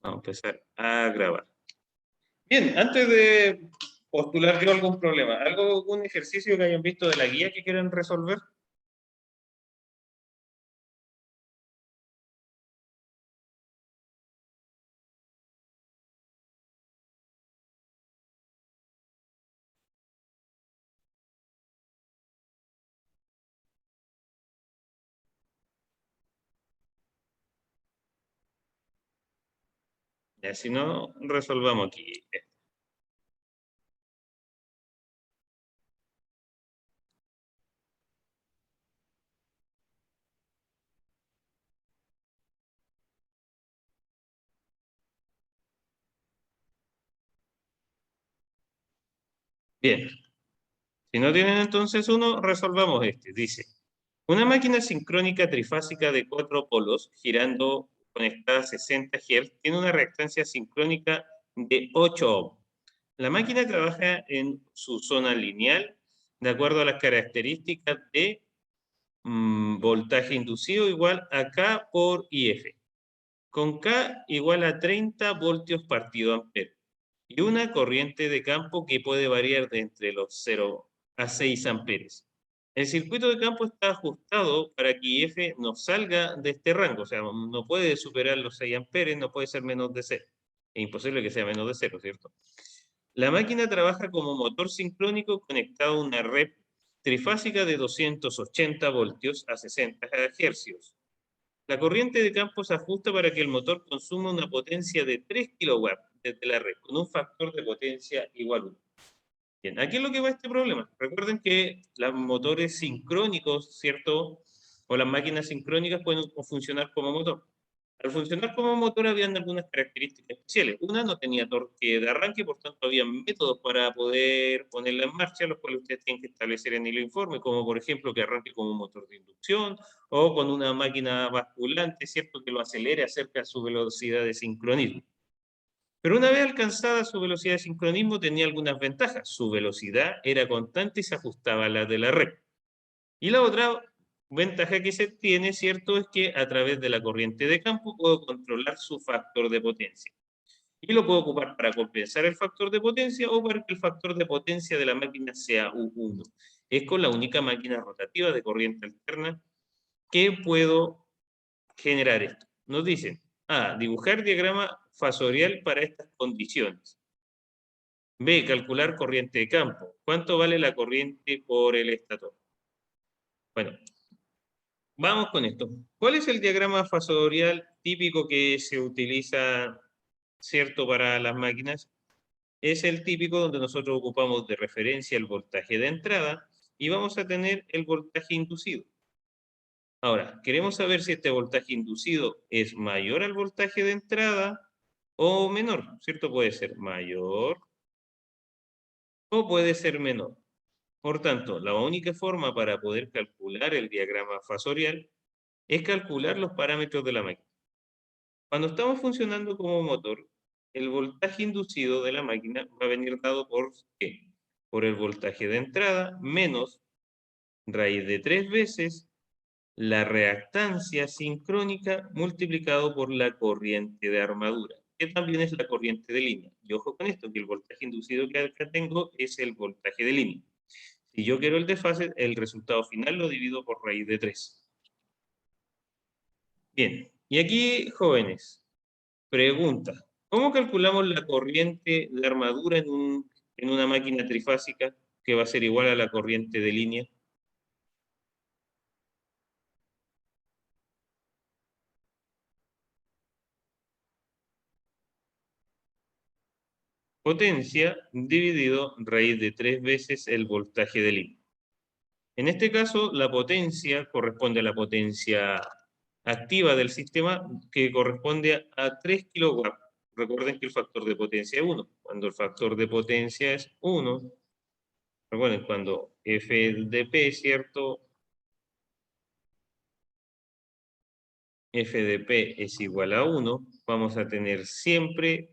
Vamos a empezar a grabar. Bien, antes de postular yo algún problema, algún ejercicio que hayan visto de la guía que quieran resolver. Ya, si no, resolvamos aquí. Bien, si no tienen entonces uno, resolvamos este. Dice, una máquina sincrónica trifásica de 4 polos girando conectada a 60 Hz tiene una reactancia sincrónica de 8 ohm. La máquina trabaja en su zona lineal de acuerdo a las características de voltaje inducido igual a K por IF, con K igual a 30 voltios partido ampere, y una corriente de campo que puede variar de entre los 0 a 6 amperes. El circuito de campo está ajustado para que IF no salga de este rango, o sea, no puede superar los 6 amperes, no puede ser menos de 0. Es imposible que sea menos de 0, ¿cierto? La máquina trabaja como motor sincrónico conectado a una red trifásica de 280 voltios a 60 Hz. La corriente de campo se ajusta para que el motor consuma una potencia de 3 kW desde la red, con un factor de potencia igual a 1. Bien, aquí es lo que va este problema. Recuerden que los motores sincrónicos, ¿cierto? O las máquinas sincrónicas pueden funcionar como motor. Al funcionar como motor habían algunas características especiales. Una, no tenía torque de arranque, por tanto había métodos para poder ponerla en marcha, los cuales ustedes tienen que establecer en el informe, como por ejemplo que arranque con un motor de inducción o con una máquina basculante, ¿cierto? Que lo acelere acerca de su velocidad de sincronismo. Pero una vez alcanzada su velocidad de sincronismo tenía algunas ventajas. Su velocidad era constante y se ajustaba a la de la red. Y la otra ventaja que se tiene, ¿cierto?, es que a través de la corriente de campo puedo controlar su factor de potencia. Y lo puedo ocupar para compensar el factor de potencia o para que el factor de potencia de la máquina sea U1. Es con la única máquina rotativa de corriente alterna que puedo generar esto. Nos dicen, dibujar diagrama fasorial para estas condiciones. B, calcular corriente de campo. ¿Cuánto vale la corriente por el estator? Bueno, vamos con esto. ¿Cuál es el diagrama fasorial típico que se utiliza, cierto, para las máquinas? Es el típico donde nosotros ocupamos de referencia el voltaje de entrada y vamos a tener el voltaje inducido. Ahora, queremos saber si este voltaje inducido es mayor al voltaje de entrada o menor, ¿cierto? Puede ser mayor o puede ser menor. Por tanto, la única forma para poder calcular el diagrama fasorial es calcular los parámetros de la máquina. Cuando estamos funcionando como motor, el voltaje inducido de la máquina va a venir dado por ¿qué? Por el voltaje de entrada menos raíz de 3 veces la reactancia sincrónica multiplicado por la corriente de armadura, que también es la corriente de línea. Y ojo con esto, que el voltaje inducido que acá tengo es el voltaje de línea. Si yo quiero el desfase, el resultado final lo divido por raíz de 3. Bien, y aquí, jóvenes, pregunta. ¿Cómo calculamos la corriente de armadura en una máquina trifásica que va a ser igual a la corriente de línea? Potencia dividido raíz de 3 veces el voltaje de línea. En este caso, la potencia corresponde a la potencia activa del sistema, que corresponde a 3 kilowatts. Recuerden que el factor de potencia es 1. Cuando el factor de potencia es 1, recuerden, cuando F de P, ¿cierto? F de P es igual a 1, vamos a tener siempre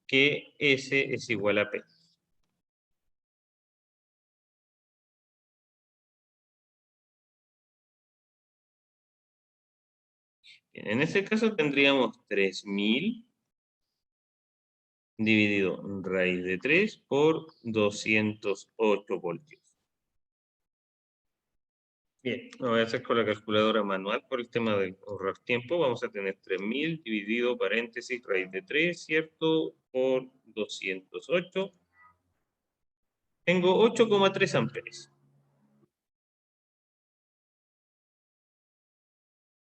que S es igual a P. Bien, en este caso tendríamos 3000 dividido raíz de 3 por 208 voltios. Bien, lo voy a hacer con la calculadora manual por el tema de ahorrar tiempo. Vamos a tener 3000 dividido paréntesis raíz de 3, ¿cierto? Por 208. Tengo 8,3 amperes.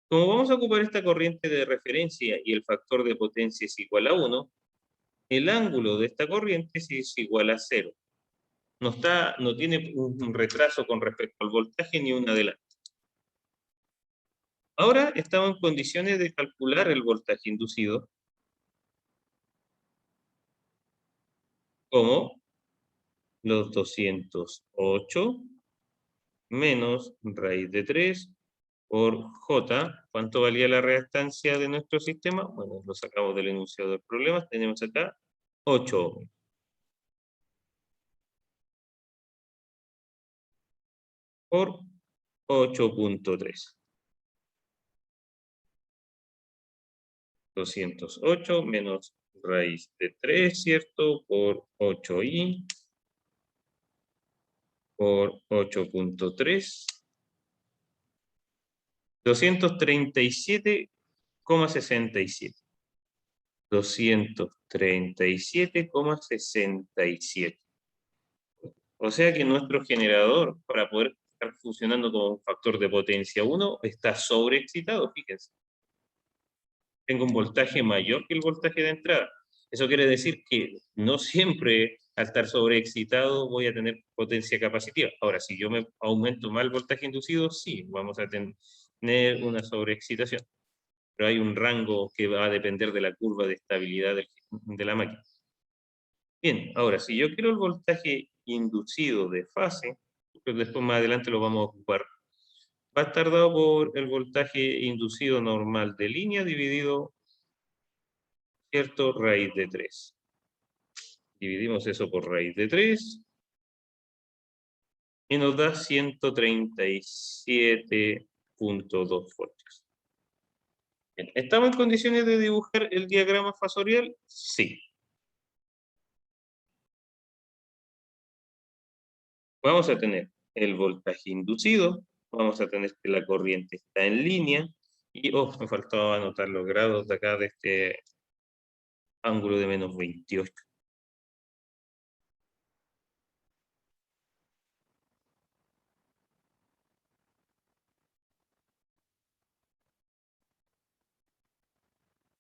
Como vamos a ocupar esta corriente de referencia y el factor de potencia es igual a 1, el ángulo de esta corriente es igual a 0. No tiene un retraso con respecto al voltaje ni un adelanto. Ahora estamos en condiciones de calcular el voltaje inducido como los 208 menos raíz de 3 por J. ¿Cuánto valía la reactancia de nuestro sistema? Bueno, lo sacamos del enunciado del problema. Tenemos acá 8 ohms. Por 8,3. 208 menos raíz de 3, ¿cierto? Por 8i por 8,3. 237,67. 237,67. O sea que nuestro generador, para poder estar funcionando como un factor de potencia 1, está sobreexcitado, fíjense. Tengo un voltaje mayor que el voltaje de entrada. Eso quiere decir que no siempre al estar sobreexcitado voy a tener potencia capacitiva. Ahora, si yo me aumento más el voltaje inducido, sí, vamos a tener una sobreexcitación. Pero hay un rango que va a depender de la curva de estabilidad de la máquina. Bien, ahora, si yo quiero el voltaje inducido de fase, pues después más adelante lo vamos a ocupar, va a estar dado por el voltaje inducido normal de línea dividido, ¿cierto? Raíz de 3. Dividimos eso por raíz de 3 y nos da 137,2 voltios. Bien, ¿estamos en condiciones de dibujar el diagrama fasorial? Sí. Vamos a tener el voltaje inducido, vamos a tener que la corriente está en línea, y me faltaba anotar los grados de acá de este ángulo de menos 28.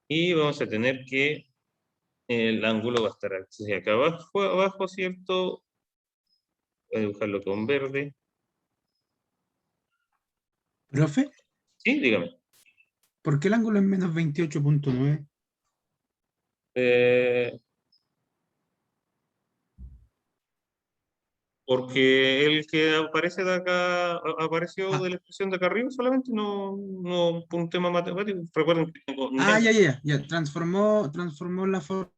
Y vamos a tener que el ángulo va a estar hacia acá abajo, ¿cierto? Voy a dibujarlo con verde. Profe, Sí, dígame. ¿por qué el ángulo es menos 28,9? Porque el que aparece de acá, apareció Ah, de la expresión de acá arriba solamente, no por un tema matemático. Recuerden que tengo ya. Transformó la forma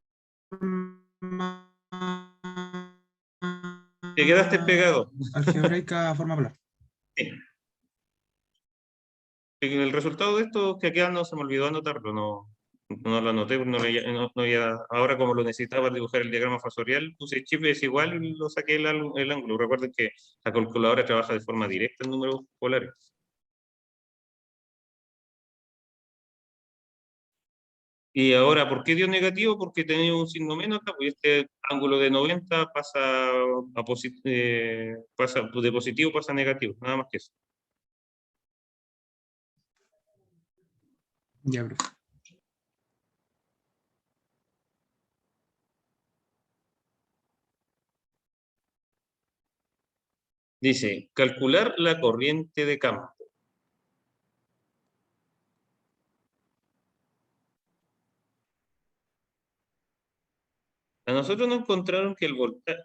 te quedaste pegado. algebraica a forma polar. Sí. El resultado de esto que acá no se me olvidó anotarlo, no lo anoté, ahora como lo necesitaba para dibujar el diagrama fasorial, puse chip es igual y lo saqué el ángulo. Recuerden que la calculadora trabaja de forma directa en números polares. Y ahora, ¿por qué dio negativo? Porque tenía un signo menos acá, pues este ángulo de 90 pasa de positivo pasa a negativo, nada más que eso. Ya, profe. Dice, calcular la corriente de campo. A nosotros nos encontraron que el voltaje,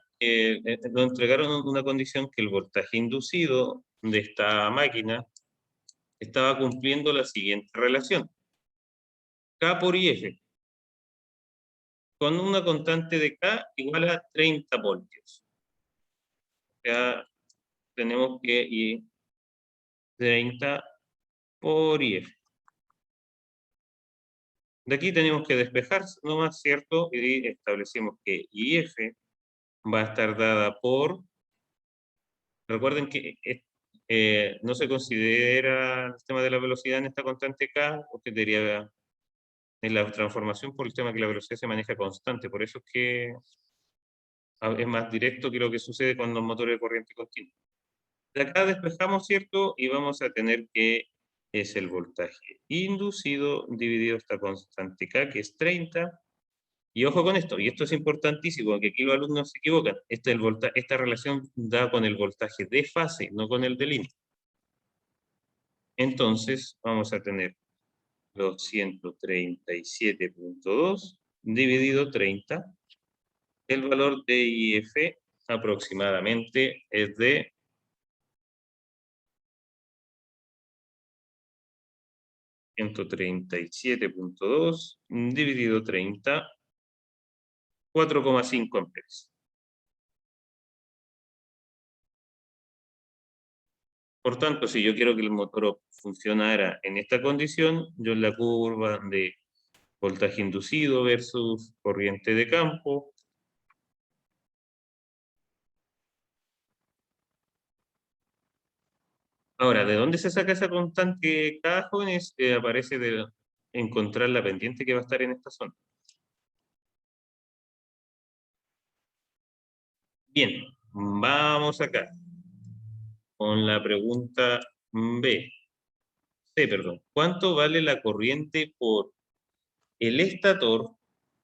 nos entregaron una condición que el voltaje inducido de esta máquina estaba cumpliendo la siguiente relación. K por IF, con una constante de K igual a 30 voltios. O sea, tenemos que ir 30 por IF. De aquí tenemos que despejar nomás, ¿cierto? Y establecimos que IF va a estar dada por... Recuerden que no se considera el tema de la velocidad en esta constante K, porque sería en la transformación por el tema que la velocidad se maneja constante. Por eso es que es más directo que lo que sucede con los motores de corriente continua. De acá despejamos, ¿cierto? Y vamos a tener que es el voltaje inducido dividido esta constante K, que es 30. Y ojo con esto, y esto es importantísimo, porque aquí los alumnos se equivocan. Esta relación da con el voltaje de fase, no con el de línea. Entonces, vamos a tener 237.2 dividido 30. El valor de IF aproximadamente es de 137.2 dividido 30, 4,5 amperes. Por tanto, si yo quiero que el motor funcionara en esta condición, yo en la curva de voltaje inducido versus corriente de campo, ahora, ¿de dónde se saca esa constante K, jóvenes? Aparece de encontrar la pendiente que va a estar en esta zona. Bien, vamos acá con la pregunta B. C, perdón. ¿Cuánto vale la corriente por el estator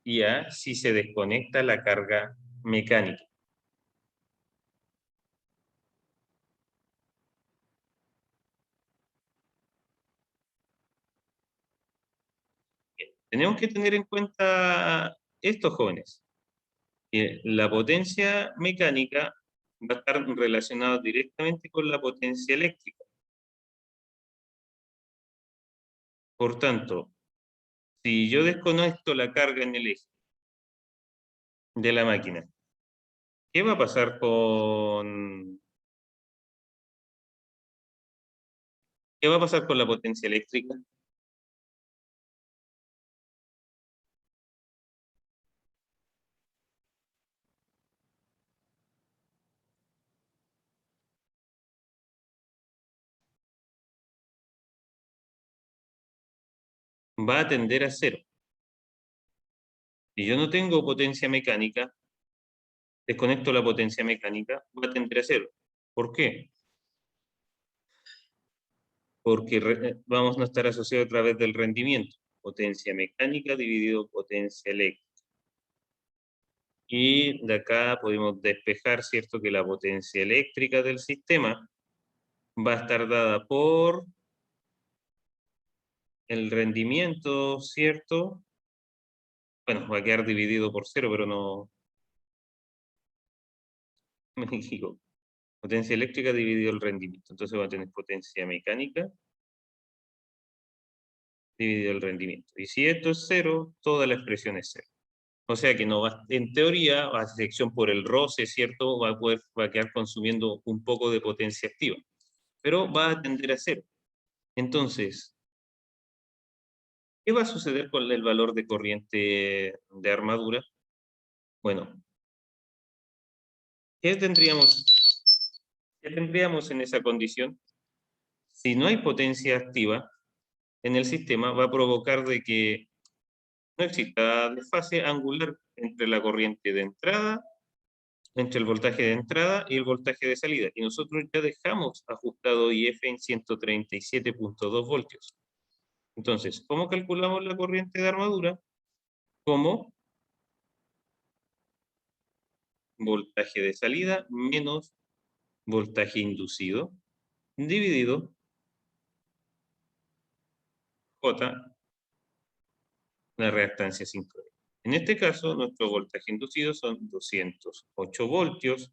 ya si se desconecta la carga mecánica? Bien, tenemos que tener en cuenta estos jóvenes. La potencia mecánica va a estar relacionada directamente con la potencia eléctrica. Por tanto, si yo desconecto la carga en el eje de la máquina, ¿qué va a pasar qué va a pasar con la potencia eléctrica? Va a tender a cero. Si yo no tengo potencia mecánica, desconecto la potencia mecánica, va a tender a cero. ¿Por qué? Porque vamos a estar asociados a través del rendimiento. Potencia mecánica dividido potencia eléctrica. Y de acá podemos despejar, ¿cierto?, que la potencia eléctrica del sistema va a estar dada por el rendimiento, ¿cierto? Bueno, va a quedar dividido por cero, pero no me equivoco. Potencia eléctrica dividido el rendimiento. Entonces va a tener potencia mecánica dividido el rendimiento. Y si esto es cero, toda la expresión es cero. O sea que no va, en teoría, a sección por el roce, ¿cierto? Va a quedar consumiendo un poco de potencia activa. Pero va a tender a cero. Entonces, ¿qué va a suceder con el valor de corriente de armadura? Bueno, ¿qué tendríamos en esa condición? Si no hay potencia activa en el sistema, va a provocar de que no exista desfase angular entre la corriente de entrada, entre el voltaje de entrada y el voltaje de salida. Y nosotros ya dejamos ajustado IF en 137.2 voltios. Entonces, ¿cómo calculamos la corriente de armadura? Como voltaje de salida menos voltaje inducido dividido J, la reactancia sincrónica. En este caso, nuestro voltaje inducido son 208 voltios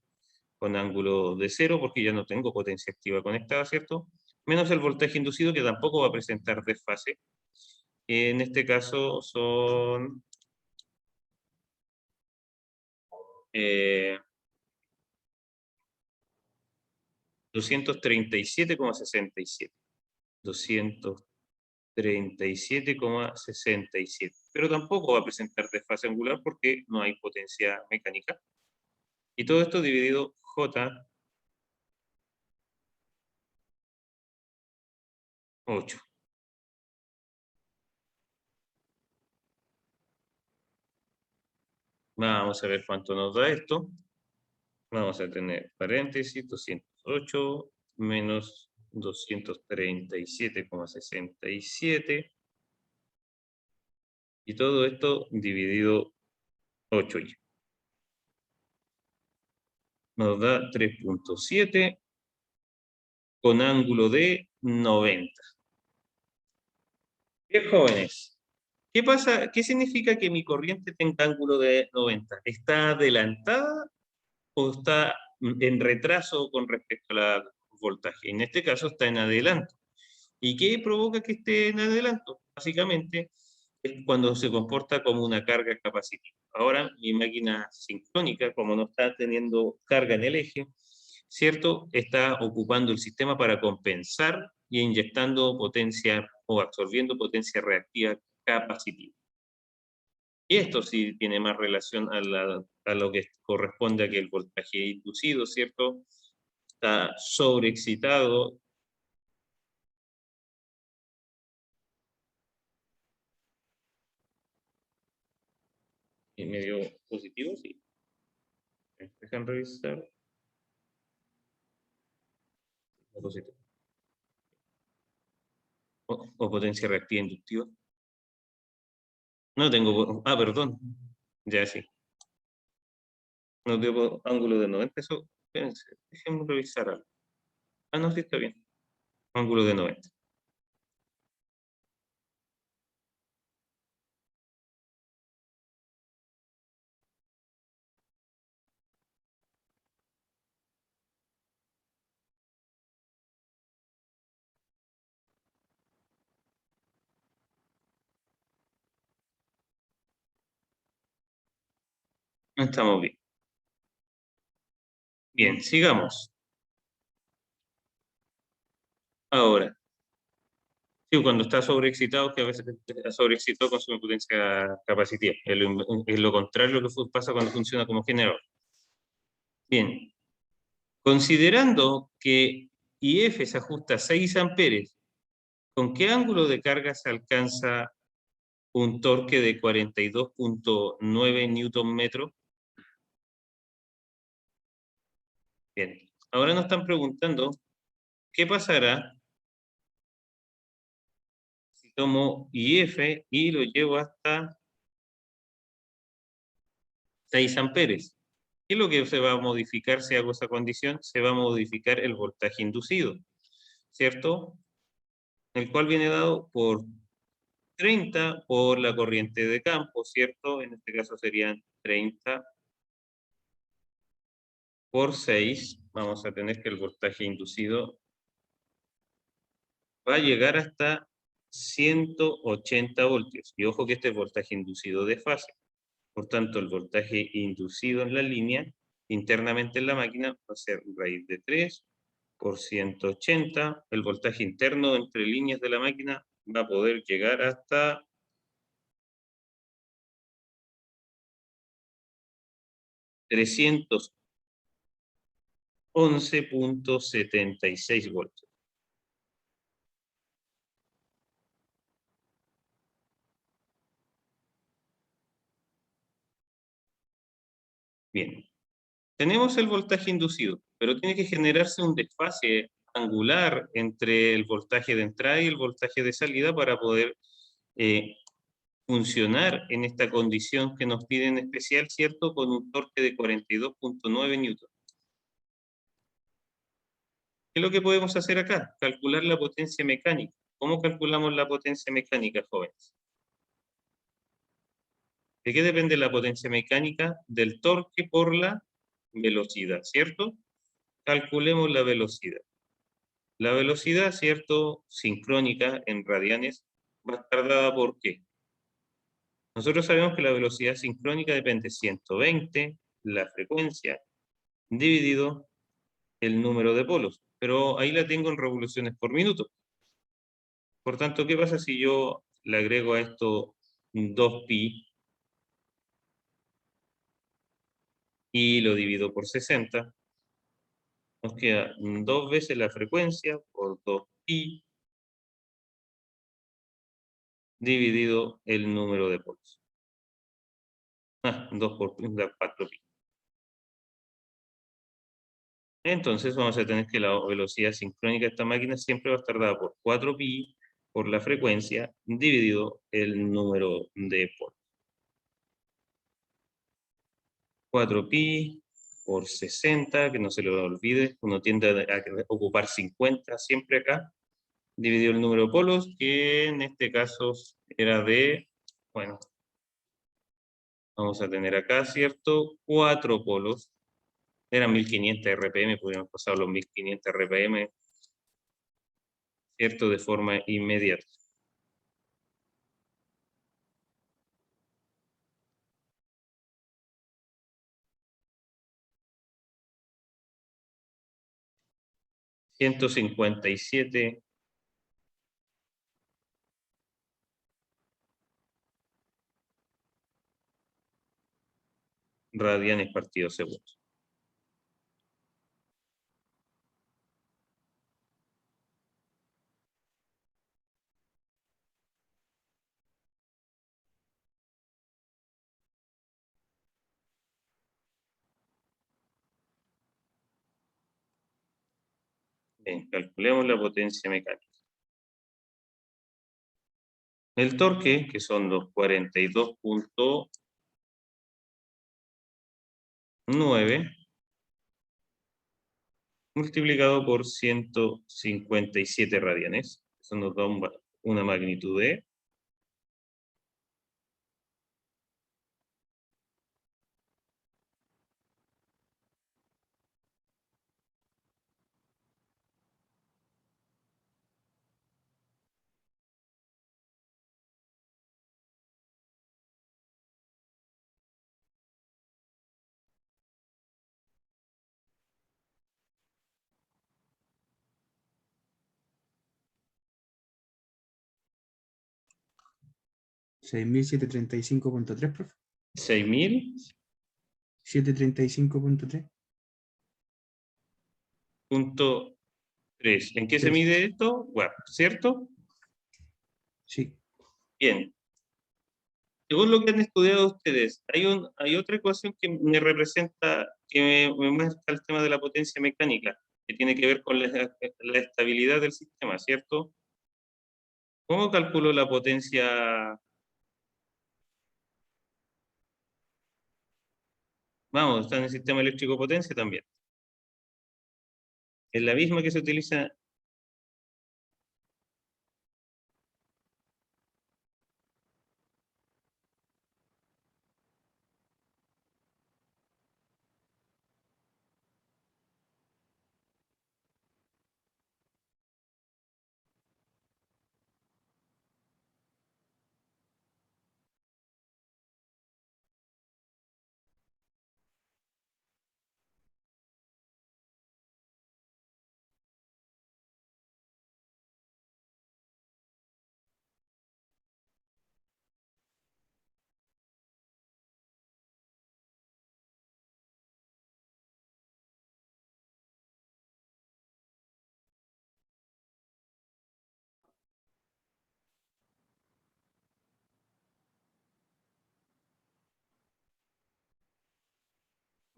con ángulo de cero, porque ya no tengo potencia activa conectada, ¿cierto? Menos el voltaje inducido, que tampoco va a presentar desfase. En este caso son 237,67. 37,67. Pero tampoco va a presentar desfase angular porque no hay potencia mecánica. Y todo esto dividido J 8. Vamos a ver cuánto nos da esto. Vamos a tener paréntesis, 208 menos 237,67. Y todo esto dividido 8. Nos da 3,7 con ángulo de 90. Bien, jóvenes. ¿Qué pasa? ¿Qué significa que mi corriente tenga ángulo de 90? ¿Está adelantada o está en retraso con respecto al voltaje? En este caso está en adelanto. ¿Y qué provoca que esté en adelanto? Básicamente es cuando se comporta como una carga capacitiva. Ahora mi máquina sincrónica, como no está teniendo carga en el eje, ¿cierto? Está ocupando el sistema para compensar y inyectando potencia o absorbiendo potencia reactiva capacitiva. Y esto sí tiene más relación a lo que corresponde a que el voltaje inducido, ¿cierto? Está sobreexcitado. ¿Y medio positivo? Sí. Dejan revisar. Positivo. O potencia reactiva inductiva. No tengo... Ah, perdón. Ya sí. No tengo ángulo de 90. Eso, espérense, déjenme revisar algo. Ah, no, sí está bien. Ángulo de 90. Estamos bien. Bien, sigamos. Ahora, sí, cuando está sobreexcitado, que a veces está sobreexcitado consume potencia capacitiva. Es lo contrario a lo que pasa cuando funciona como generador. Bien, considerando que IF se ajusta a 6 amperes, ¿con qué ángulo de carga se alcanza un torque de 42,9 newton metro? Bien, ahora nos están preguntando, ¿qué pasará si tomo IF y lo llevo hasta 6 amperes? ¿Qué es lo que se va a modificar si hago esa condición? Se va a modificar el voltaje inducido, ¿cierto? El cual viene dado por 30 por la corriente de campo, ¿cierto? En este caso serían 30 por 6. Vamos a tener que el voltaje inducido va a llegar hasta 180 voltios. Y ojo que este es voltaje inducido de fase. Por tanto, el voltaje inducido en la línea, internamente en la máquina, va a ser raíz de 3 por 180. El voltaje interno entre líneas de la máquina va a poder llegar hasta 311,76 voltios. Bien, tenemos el voltaje inducido, pero tiene que generarse un desfase angular entre el voltaje de entrada y el voltaje de salida para poder funcionar en esta condición que nos piden especial, ¿cierto? Con un torque de 42,9 newton. ¿Qué es lo que podemos hacer acá? Calcular la potencia mecánica. ¿Cómo calculamos la potencia mecánica, jóvenes? ¿De qué depende la potencia mecánica? Del torque por la velocidad, ¿cierto? Calculemos la velocidad. La velocidad, ¿cierto? Sincrónica en radianes va a estar dada por ¿qué? Nosotros sabemos que la velocidad sincrónica depende de 120, la frecuencia, dividido el número de polos. Pero ahí la tengo en revoluciones por minuto. Por tanto, ¿qué pasa si yo le agrego a esto 2pi y lo divido por 60? Nos queda 2 veces la frecuencia por 2pi dividido el número de polos. 2 por da 4pi. Entonces vamos a tener que la velocidad sincrónica de esta máquina siempre va a estar dada por 4pi por la frecuencia dividido el número de polos. 4pi por 60, que no se lo olvide, uno tiende a ocupar 50 siempre acá, dividido el número de polos, que en este caso era de, bueno, vamos a tener acá, ¿cierto? 4 polos, eran 1500 RPM, podríamos pasar los 1500 RPM, ¿cierto? De forma inmediata. $157 radianes partido segundo. Bien, calculemos la potencia mecánica. El torque, que son los 42.9, multiplicado por 157 radianes. Eso nos da una magnitud de 6.735.3, profe. 6.000 735.3. punto 3. ¿En qué se Tres. mide esto? Watt, ¿cierto? Sí. Bien. Según lo que han estudiado ustedes, hay otra ecuación que me representa, que me muestra el tema de la potencia mecánica, que tiene que ver con la estabilidad del sistema, ¿cierto? ¿Cómo calculo la potencia? Vamos, está en el sistema eléctrico potencia también. Es la misma que se utiliza.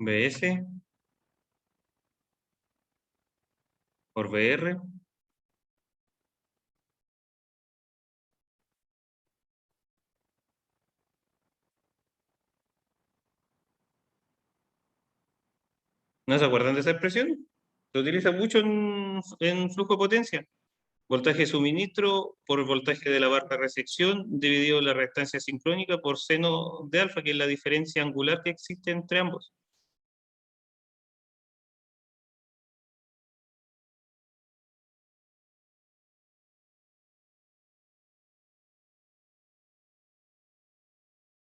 BS por BR. ¿No se acuerdan de esa expresión? Se utiliza mucho en flujo de potencia. Voltaje de suministro por voltaje de la barra de recepción dividido la reactancia sincrónica por seno de alfa, que es la diferencia angular que existe entre ambos.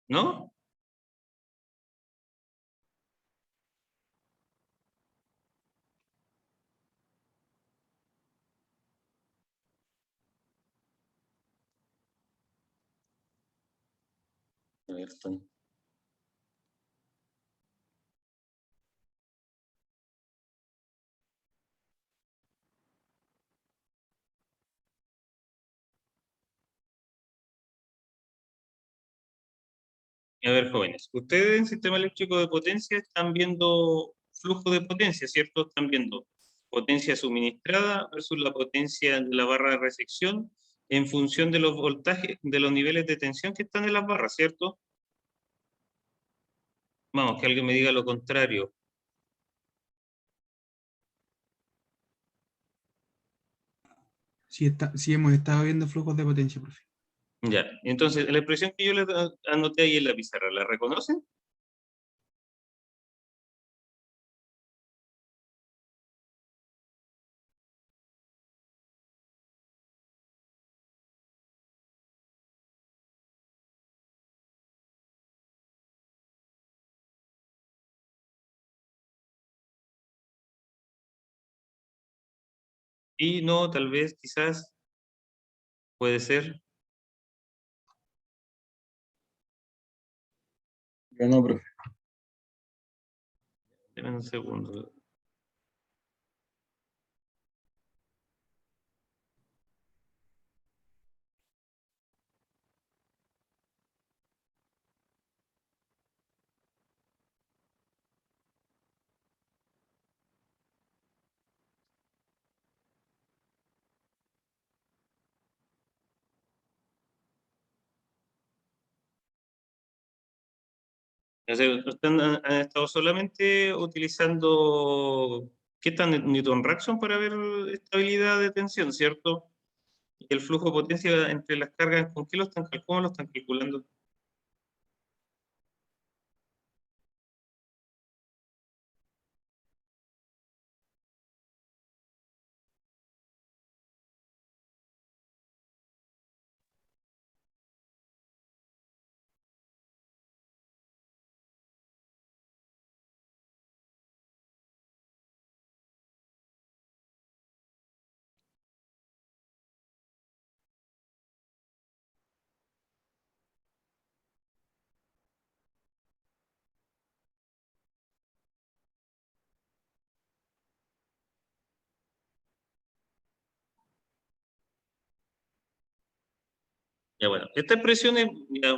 ¿No? A ver, Tony. A ver, jóvenes, ustedes en sistema eléctrico de potencia están viendo flujo de potencia, ¿cierto? Están viendo potencia suministrada versus la potencia de la barra de resección en función de los voltajes, de los niveles de tensión que están en las barras, ¿cierto? Vamos, que alguien me diga lo contrario. Sí hemos estado viendo flujos de potencia, profe. Ya, entonces, la expresión que yo les anoté ahí en la pizarra, ¿la reconocen? Y no, tal vez, quizás, puede ser. Yo no, profe. Deme un segundo. O sea, ustedes han estado solamente utilizando, ¿qué tan Newton Raphson para ver estabilidad de tensión, cierto? Y el flujo de potencia entre las cargas, ¿con qué lo están, cómo lo están calculando? Ya bueno, esta expresión es, ya,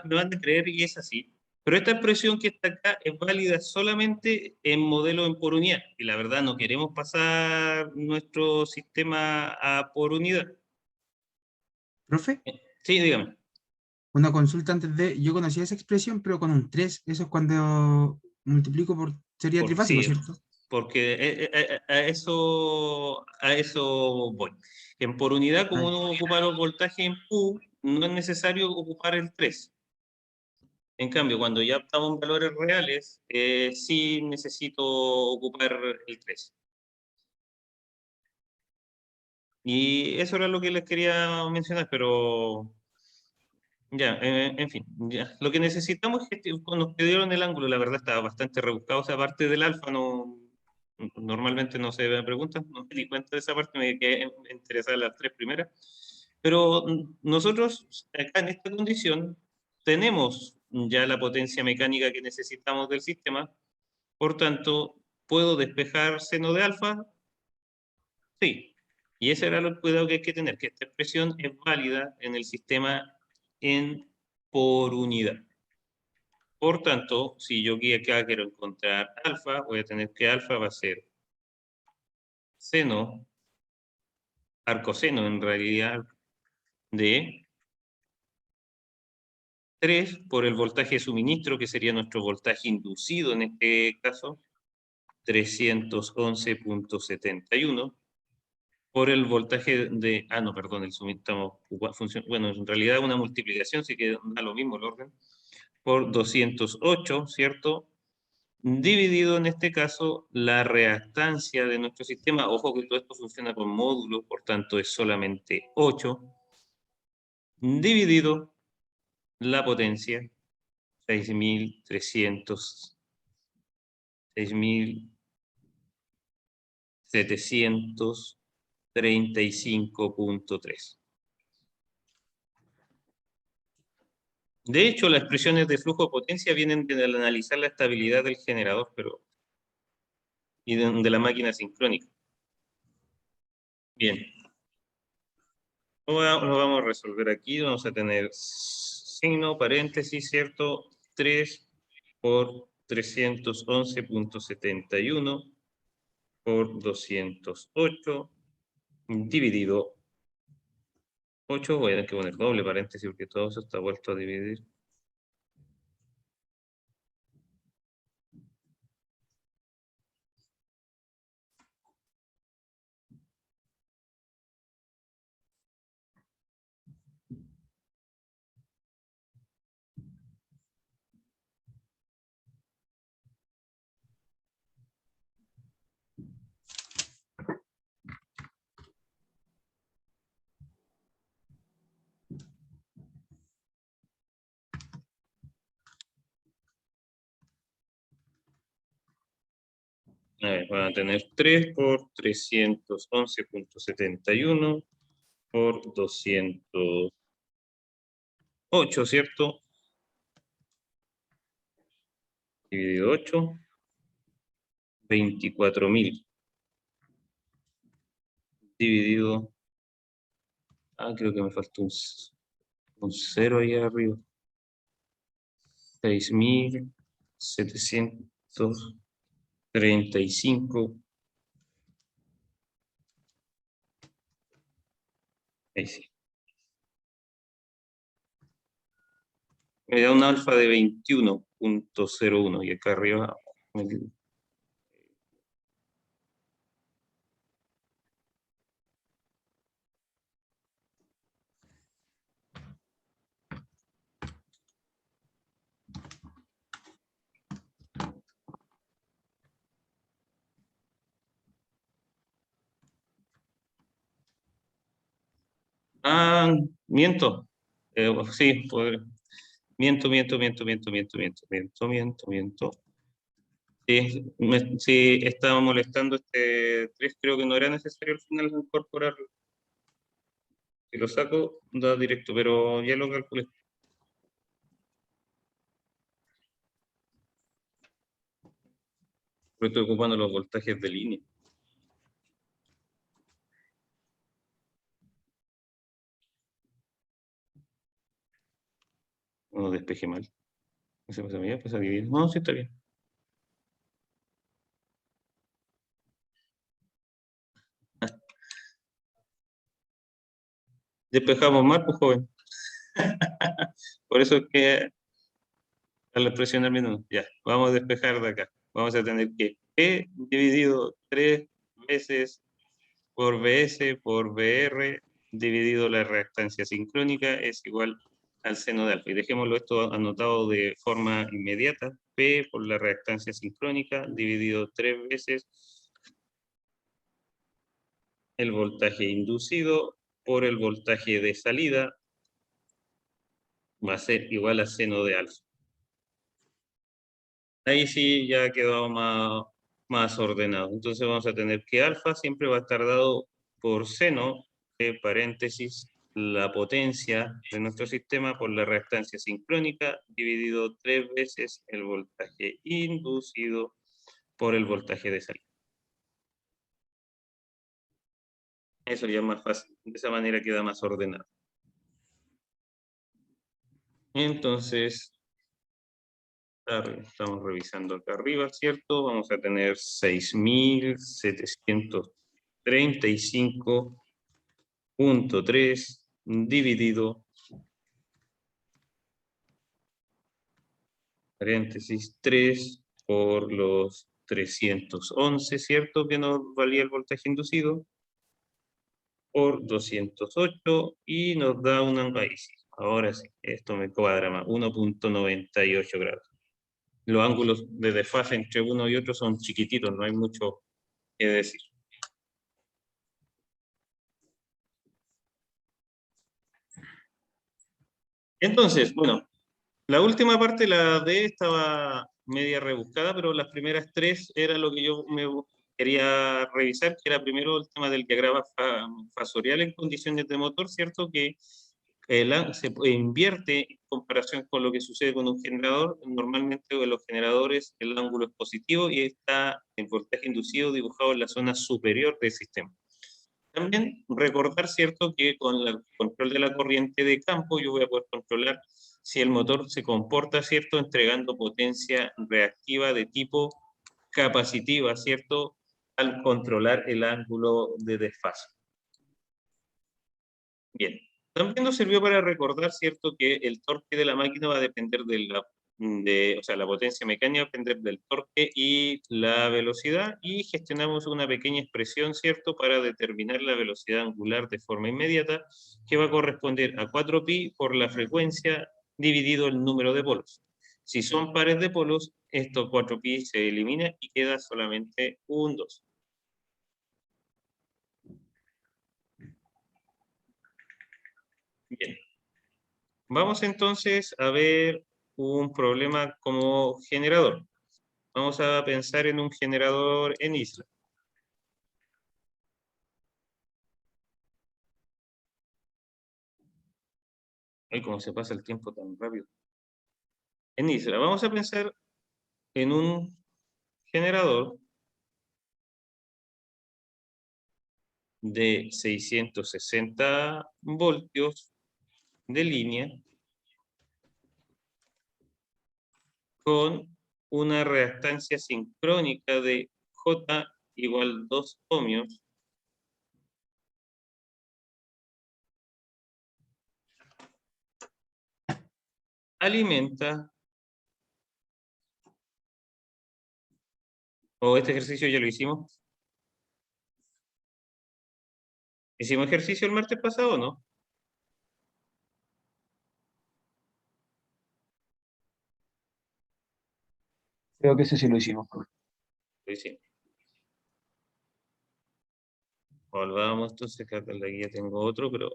me van a creer y es así, pero esta expresión que está acá es válida solamente en modelo en por unidad, y la verdad no queremos pasar nuestro sistema a por unidad. Profe, Sí, dígame. una consulta antes de. Yo conocía esa expresión, pero con un 3. Eso es cuando multiplico por. Sería trifásico, Sí, ¿cierto? porque a eso voy. En por unidad, como Ay, uno ocupa los voltajes en Q, no es necesario ocupar el 3. En cambio, cuando ya estamos en valores reales, sí necesito ocupar el 3. Y eso era lo que les quería mencionar, pero ya, en fin, ya. Lo que necesitamos es que cuando nos pidieron el ángulo, la verdad estaba bastante rebuscado, esa parte del alfa no, normalmente no se me preguntan, no me di cuenta de esa parte, me quedé interesada en las tres primeras. Pero nosotros acá en esta condición tenemos ya la potencia mecánica que necesitamos del sistema, por tanto, ¿puedo despejar seno de alfa? Sí. Y ese era el cuidado que hay que tener, que esta expresión es válida en el sistema en por unidad. Por tanto, si yo aquí acá quiero encontrar alfa, voy a tener que alfa va a ser seno, arcoseno en realidad, de 3 por el voltaje de suministro, que sería nuestro voltaje inducido en este caso, 311.71, por el voltaje de, no, perdón, el suministro, bueno, en realidad una multiplicación, así que da lo mismo el orden, por 208, ¿cierto? Dividido en este caso la reactancia de nuestro sistema. Ojo que todo esto funciona con módulos, por tanto es solamente 8, dividido la potencia, 6.300, 6.735.3. De hecho, las expresiones de flujo de potencia vienen de analizar la estabilidad del generador, y de la máquina sincrónica. Bien. Lo vamos a resolver aquí. Vamos a tener signo, paréntesis, ¿cierto? 3 por 311.71 por 208 dividido 8. Voy a tener que poner doble paréntesis porque todo eso está vuelto a dividir. A ver, van a tener 3 por 311.71 por 208, ¿cierto? Dividido 8, 24.000. Dividido... creo que me faltó un 0 ahí arriba. 6.735. Ahí sí. Me da un alfa de 21.01 y acá arriba miento. Sí, miento. Sí, sí, estaba molestando este 3, creo que no era necesario al final incorporarlo. Si lo saco, da directo, pero ya lo calculé. Porque estoy ocupando los voltajes de línea. No despeje mal. No se pasa bien, pasa dividir. No, sí está bien. Despejamos mal, pues joven. Por eso es que al presionar menos, ya, vamos a despejar de acá. Vamos a tener que P dividido 3 veces por Bs por Br dividido la reactancia sincrónica es igual al seno de alfa. Y dejémoslo esto anotado de forma inmediata. P por la reactancia sincrónica dividido 3 veces el voltaje inducido por el voltaje de salida va a ser igual a seno de alfa. Ahí sí ya quedó más ordenado. Entonces vamos a tener que alfa siempre va a estar dado por seno de paréntesis la potencia de nuestro sistema por la reactancia sincrónica dividido 3 veces el voltaje inducido por el voltaje de salida. Eso ya es más fácil. De esa manera queda más ordenado. Entonces, estamos revisando acá arriba, ¿cierto? Vamos a tener 6.735.3 dividido, paréntesis, 3 por los 311, ¿cierto? Que nos valía el voltaje inducido, por 208 y nos da una raíz. Ahora sí, esto me cuadra más, 1.98 grados. Los ángulos de desfase entre uno y otro son chiquititos, no hay mucho que decir. Entonces, bueno, la última parte, la D, estaba media rebuscada, pero las primeras 3 era lo que yo me quería revisar, que era primero el tema del diagrama fasorial en condiciones de motor, ¿cierto? Que invierte en comparación con lo que sucede con un generador. Normalmente en los generadores el ángulo es positivo y está el voltaje inducido dibujado en la zona superior del sistema. También recordar, ¿cierto?, que con el control de la corriente de campo yo voy a poder controlar si el motor se comporta, ¿cierto?, entregando potencia reactiva de tipo capacitiva, ¿cierto?, al controlar el ángulo de desfase. Bien, también nos sirvió para recordar, ¿cierto?, que el torque de la máquina va a depender o sea, la potencia mecánica va a depender del torque y la velocidad, y gestionamos una pequeña expresión, ¿cierto?, para determinar la velocidad angular de forma inmediata, que va a corresponder a 4pi por la frecuencia dividido el número de polos. Si son pares de polos, estos 4pi se elimina y queda solamente un 2. Bien. Vamos entonces a ver un problema como generador. Vamos a pensar en un generador en isla. Ay, cómo se pasa el tiempo tan rápido. En isla, vamos a pensar en un generador de 660 voltios de línea con una reactancia sincrónica de J igual 2 ohmios, alimenta, o este ejercicio ya lo hicimos. ¿Hicimos ejercicio el martes pasado o no? Creo que ese sí lo hicimos. Lo hicimos. Volvamos entonces, que acá en la guía tengo otro, pero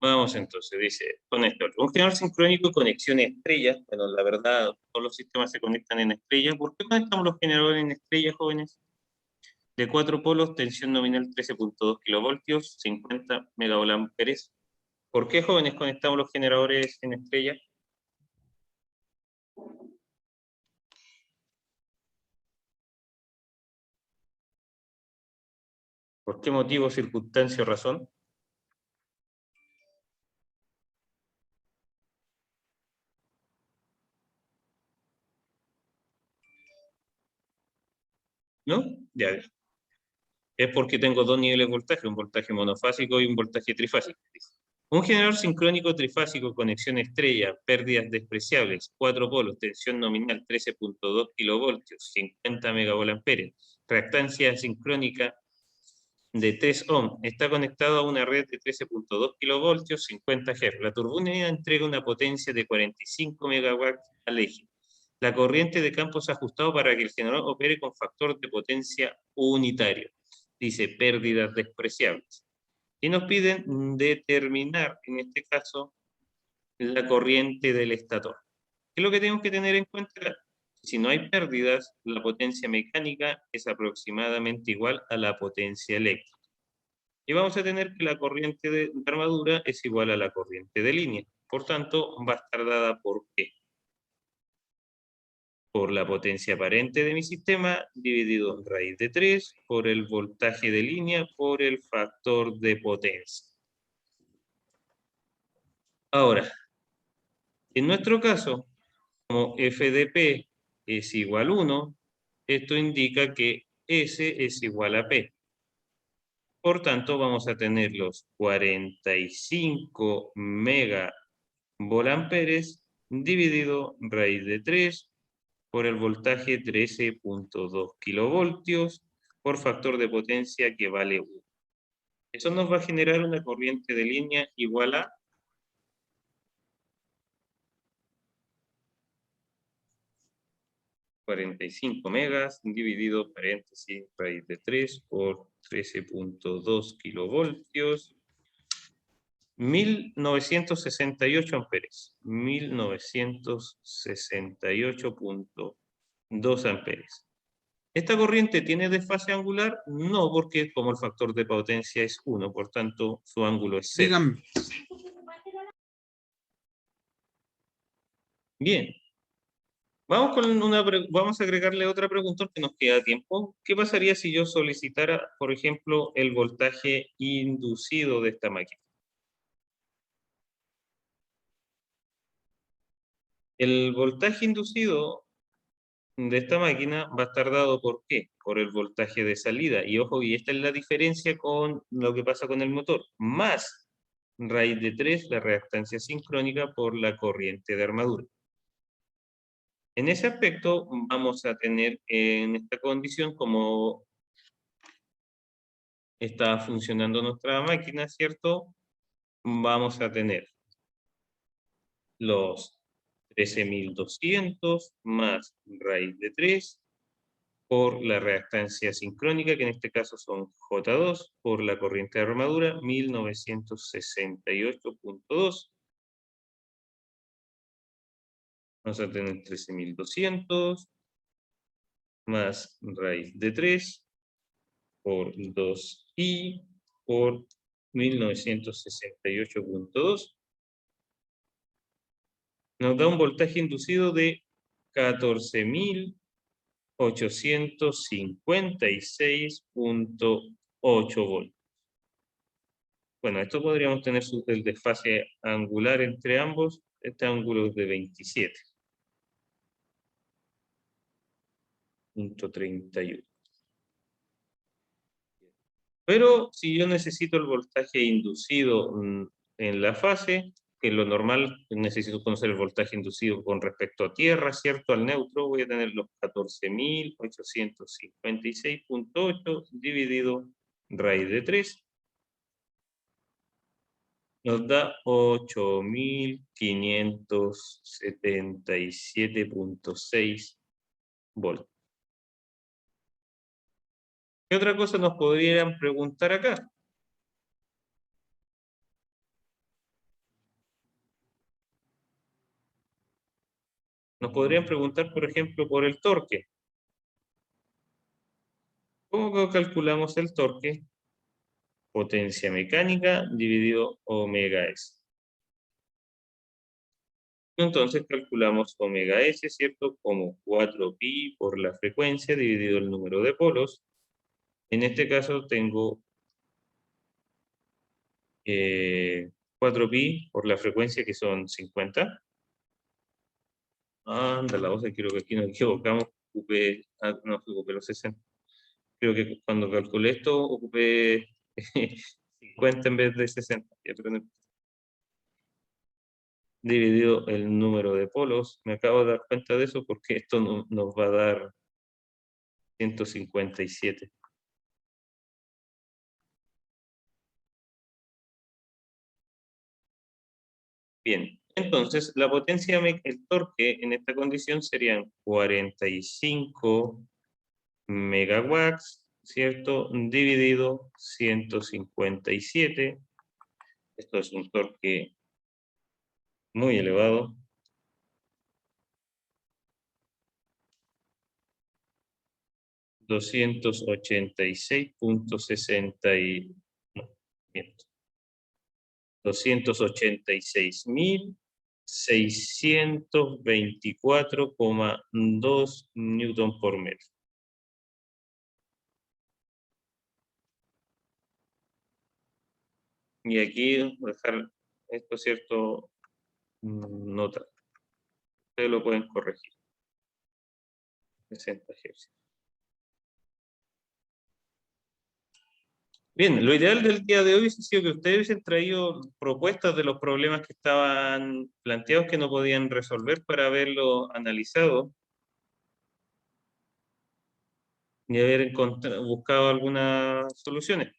vamos entonces, dice, conector. Un generador sincrónico de conexión estrella. Bueno, la verdad, todos los sistemas se conectan en estrella. ¿Por qué conectamos los generadores en estrella, jóvenes? De 4 polos, tensión nominal 13.2 kilovoltios, 50 megavoltamperes. ¿Por qué, jóvenes, conectamos los generadores en estrella? ¿Por qué motivo, circunstancia o razón? ¿No? Ya ves. Es porque tengo dos niveles de voltaje, un voltaje monofásico y un voltaje trifásico. Un generador sincrónico trifásico, conexión estrella, pérdidas despreciables, 4 polos, tensión nominal 13.2 kilovoltios, 50 megavoltamperes, reactancia sincrónica de 3 ohm, está conectado a una red de 13.2 kilovoltios, 50 Hz. La turbina entrega una potencia de 45 megawatts al eje. La corriente de campo es ajustado para que el generador opere con factor de potencia unitario. Dice pérdidas despreciables. Y nos piden determinar, en este caso, la corriente del estator. ¿Qué es lo que tenemos que tener en cuenta? Si no hay pérdidas, la potencia mecánica es aproximadamente igual a la potencia eléctrica. Y vamos a tener que la corriente de armadura es igual a la corriente de línea. Por tanto, va a estar dada por ¿qué? Por la potencia aparente de mi sistema, dividido en raíz de 3, por el voltaje de línea, por el factor de potencia. Ahora, en nuestro caso, como f de p es igual a 1, esto indica que S es igual a P. Por tanto, vamos a tener los 45 megavoltamperes dividido raíz de 3 por el voltaje 13.2 kilovoltios por factor de potencia que vale 1. Eso nos va a generar una corriente de línea igual a 45 megas dividido paréntesis raíz de 3 por 13.2 kilovoltios. 1968 amperes. 1968.2 amperes. ¿Esta corriente tiene desfase angular? No, porque como el factor de potencia es 1, por tanto su ángulo es 0. Dígame. Bien. Vamos a agregarle otra pregunta que nos queda tiempo. ¿Qué pasaría si yo solicitara, por ejemplo, el voltaje inducido de esta máquina? El voltaje inducido de esta máquina va a estar dado ¿por qué? Por el voltaje de salida. Y ojo, y esta es la diferencia con lo que pasa con el motor. Más raíz de 3, la reactancia sincrónica por la corriente de armadura. En ese aspecto vamos a tener en esta condición como está funcionando nuestra máquina, ¿cierto? Vamos a tener los 13.200 más raíz de 3 por la reactancia sincrónica, que en este caso son J2, por la corriente de armadura, 1968.2. Vamos a tener 13.200 más raíz de 3 por 2i por 1968.2. Nos da un voltaje inducido de 14.856.8 voltios. Bueno, esto podríamos tener el desfase angular entre ambos. Este ángulo es de 27.31. Pero si yo necesito el voltaje inducido en la fase, que lo normal, necesito conocer el voltaje inducido con respecto a tierra, ¿cierto? Al neutro, voy a tener los 14.856.8 dividido raíz de 3. Nos da 8.577.6 voltios. ¿Qué otra cosa nos podrían preguntar acá? Nos podrían preguntar, por ejemplo, por el torque. ¿Cómo calculamos el torque? Potencia mecánica dividido omega S. Entonces calculamos omega S, ¿cierto? Como 4pi por la frecuencia dividido el número de polos. En este caso tengo 4pi por la frecuencia, que son 50. Anda, la voz, creo que aquí nos equivocamos. No, ocupé los 60. Creo que cuando calculé esto, ocupé 50 en vez de 60. Dividido el número de polos. Me acabo de dar cuenta de eso porque esto nos va a dar 157. Bien, entonces la potencia, el torque en esta condición serían 45 megawatts, ¿cierto? Dividido 157. Esto es un torque muy elevado. $286.624,2 newton por metro. Y aquí voy a dejar esto, ¿cierto? Nota. Ustedes lo pueden corregir. 60 Hz. Bien, lo ideal del día de hoy ha sido que ustedes hubiesen traído propuestas de los problemas que estaban planteados que no podían resolver para haberlo analizado y haber buscado algunas soluciones.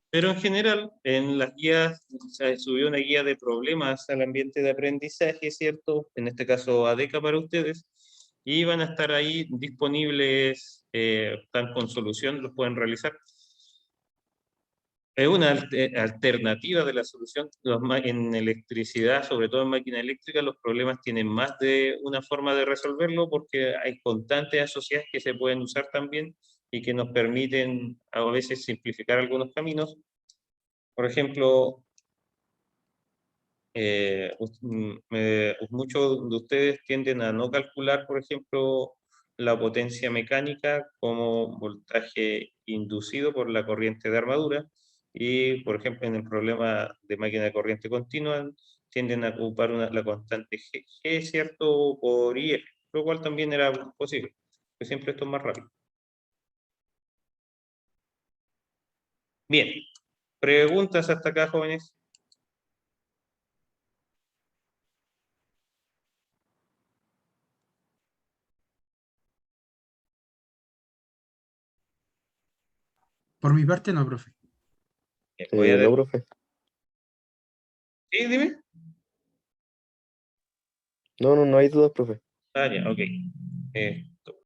Pero en general, en las guías, se subió una guía de problemas al ambiente de aprendizaje, ¿cierto? En este caso, ADECA para ustedes. y van a estar ahí disponibles, están con solución, los pueden realizar. Es una alternativa de la solución. En electricidad, sobre todo en máquina eléctrica, los problemas tienen más de una forma de resolverlo porque hay constantes asociadas que se pueden usar también y que nos permiten a veces simplificar algunos caminos. Por ejemplo, muchos de ustedes tienden a no calcular, por ejemplo, la potencia mecánica como voltaje inducido por la corriente de armadura y, por ejemplo, en el problema de máquina de corriente continua tienden a ocupar la constante G, ¿cierto? Por IF, lo cual también era posible, que siempre esto es más rápido. Bien, ¿preguntas hasta acá, jóvenes? Por mi parte, no, profe. Voy a No, profe. ¿Sí, dime? No hay dudas, profe. Ah, ya, ok.